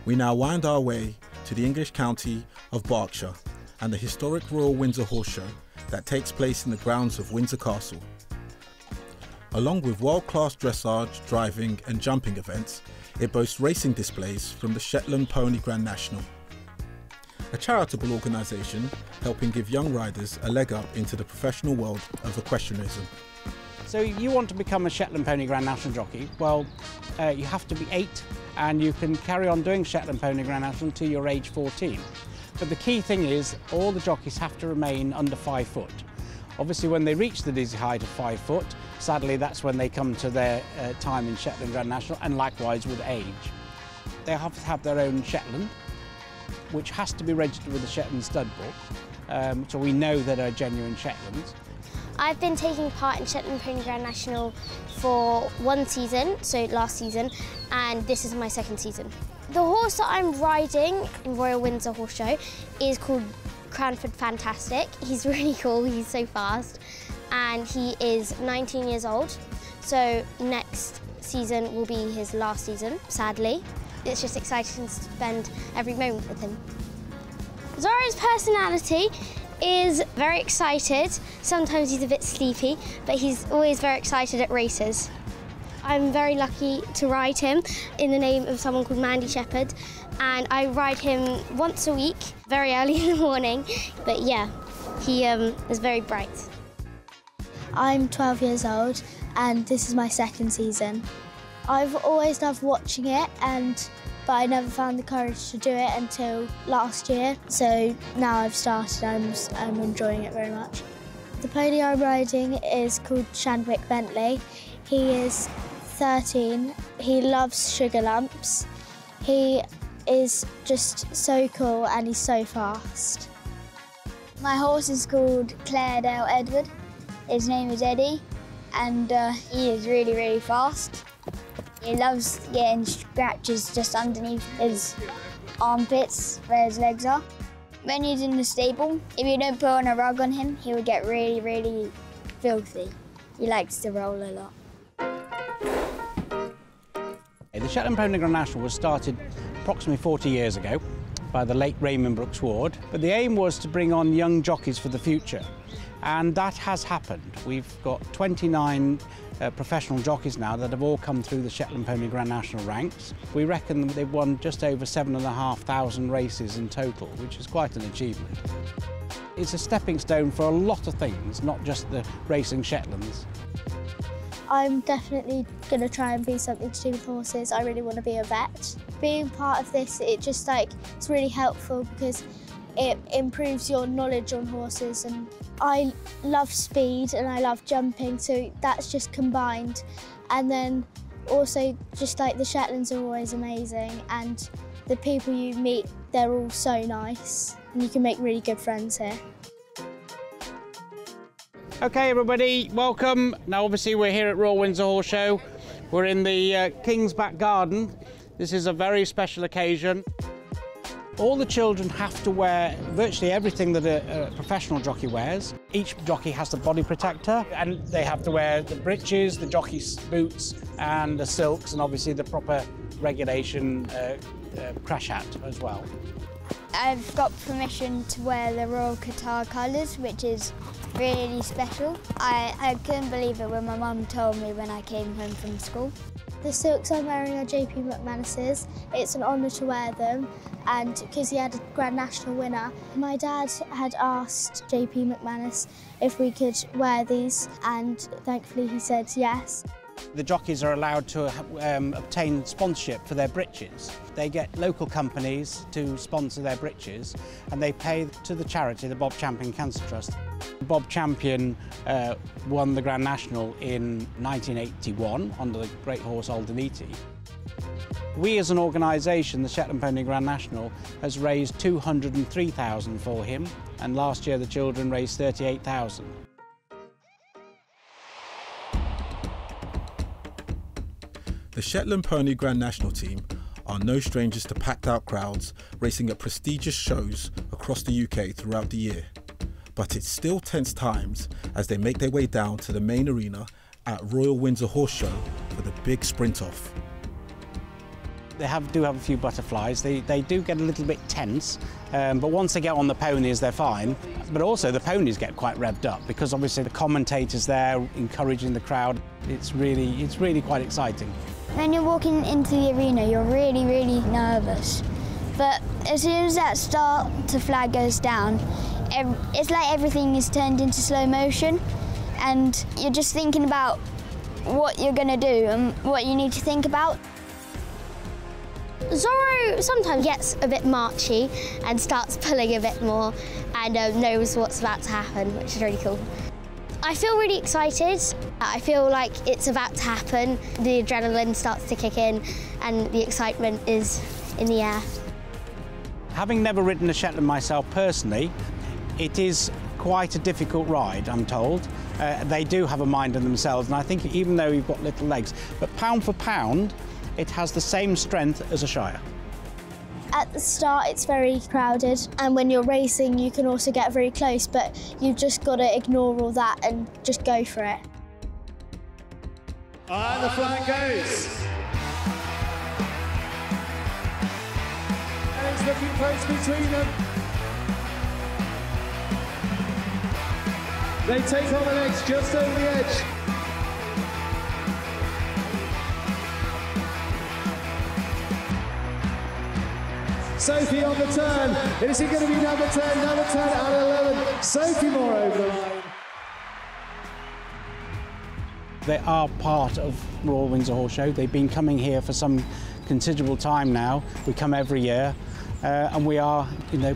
We now wind our way to the English county of Berkshire and the historic Royal Windsor Horse Show that takes place in the grounds of Windsor Castle. Along with world-class dressage, driving and jumping events, it boasts racing displays from the Shetland Pony Grand National, a charitable organisation helping give young riders a leg up into the professional world of equestrianism. So you want to become a Shetland Pony Grand National jockey? Well, you have to be 8 and you can carry on doing Shetland Pony Grand National until you're age 14. But the key thing is all the jockeys have to remain under 5 foot. Obviously when they reach the dizzy height of 5 foot, sadly that's when they come to their time in Shetland Grand National, and likewise with age. They have to have their own Shetland, which has to be registered with the Shetland stud book, so we know that are genuine Shetlands. I've been taking part in Shetland Pony Grand National for 1 season, so last season, and this is my 2nd season. The horse that I'm riding in Royal Windsor Horse Show is called Cranford Fantastic. He's really cool, he's so fast, and he is 19 years old, so next season will be his last season, sadly. It's just exciting to spend every moment with him. Zorro's personality is very excited. Sometimes he's a bit sleepy, but he's always very excited at races. I'm very lucky to ride him in the name of someone called Mandy Shepherd, and I ride him once a week, very early in the morning, but yeah, he is very bright. I'm 12 years old and this is my 2nd season. I've always loved watching it, but I never found the courage to do it until last year. So now I've started, I'm enjoying it very much. The pony I'm riding is called Shandwick Bentley. He is 13. He loves sugar lumps. He is just so cool and he's so fast. My horse is called Claredale Edward. His name is Eddie, and he is really, really fast. He loves getting scratches just underneath his armpits where his legs are. When he's in the stable, if you don't put on a rug on him, he will get really, really filthy. He likes to roll a lot. The Shetland Pony Grand National was started approximately 40 years ago by the late Raymond Brooks Ward, but the aim was to bring on young jockeys for the future, and that has happened. We've got 29 professional jockeys now that have all come through the Shetland Pony Grand National ranks. We reckon they've won just over 7,500 races in total, which is quite an achievement. It's a stepping stone for a lot of things, not just the racing Shetlands. I'm definitely going to try and be something to do with horses. I really want to be a vet. Being part of this, it's really helpful because it improves your knowledge on horses, and I love speed and I love jumping, so that's just combined. And then also just like the Shetlands are always amazing, and the people you meet, they're all so nice, and you can make really good friends here. Okay everybody, welcome. Now obviously we're here at Royal Windsor Horse Show. We're in the King's back garden. This is a very special occasion. All the children have to wear virtually everything that a professional jockey wears. Each jockey has the body protector, and they have to wear the breeches, the jockey's boots and the silks, and obviously the proper regulation crash hat as well. I've got permission to wear the Royal Qatar colours, which is really special. I couldn't believe it when my mum told me when I came home from school. The silks I'm wearing are JP McManus's. It's an honour to wear them, and because he had a Grand National winner. My dad had asked JP McManus if we could wear these, and thankfully he said yes. The jockeys are allowed to obtain sponsorship for their breeches. They get local companies to sponsor their breeches, and they pay to the charity, the Bob Champion Cancer Trust. Bob Champion won the Grand National in 1981 under the great horse Aldeniti. We as an organisation, the Shetland Pony Grand National, has raised 203,000 for him, and last year the children raised 38,000. The Shetland Pony Grand National team are no strangers to packed out crowds racing at prestigious shows across the UK throughout the year. But it's still tense times as they make their way down to the main arena at Royal Windsor Horse Show for the big sprint off. They do have a few butterflies. They do get a little bit tense, but once they get on the ponies, they're fine. But also the ponies get quite revved up because obviously the commentators there encouraging the crowd. It's really quite exciting. When you're walking into the arena, you're really, really nervous. But as soon as that start to flag goes down, it's like everything is turned into slow motion, and you're just thinking about what you're going to do and what you need to think about. Zorro sometimes gets a bit marchy and starts pulling a bit more and knows what's about to happen, which is really cool. I feel really excited. I feel like it's about to happen. The adrenaline starts to kick in and the excitement is in the air. Having never ridden a Shetland myself personally, it is quite a difficult ride, I'm told. They do have a mind in themselves, and I think even though you've got little legs, but pound for pound, it has the same strength as a Shire. At the start, it's very crowded, and when you're racing, you can also get very close, but you've just got to ignore all that and just go for it. And the flag goes. And it's looking close between them. They take on the legs just over the edge. Sophie on the turn. Is it going to be number 10? Number 10 out of 11. Sophie Moore over the line. They are part of Royal Windsor Horse Show. They've been coming here for some considerable time now. We come every year. And we are,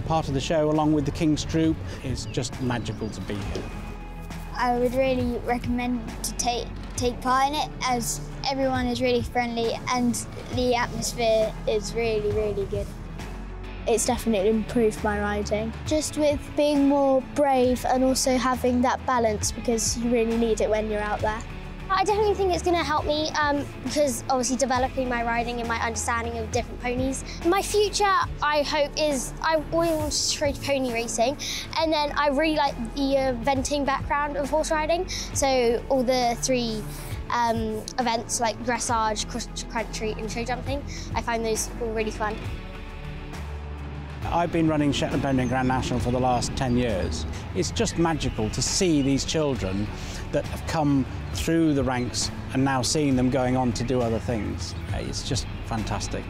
part of the show along with the King's Troop. It's just magical to be here. I would really recommend to take part in it, as everyone is really friendly and the atmosphere is really, really good. It's definitely improved my riding. Just with being more brave and also having that balance, because you really need it when you're out there. I definitely think it's going to help me because obviously developing my riding and my understanding of different ponies. My future, I hope, is I always want to try pony racing, and then I really like the eventing background of horse riding. So all the three events like dressage, cross country and show jumping, I find those all really fun. I've been running Shetland Pony Grand National for the last 10 years. It's just magical to see these children that have come through the ranks and now seeing them going on to do other things. It's just fantastic.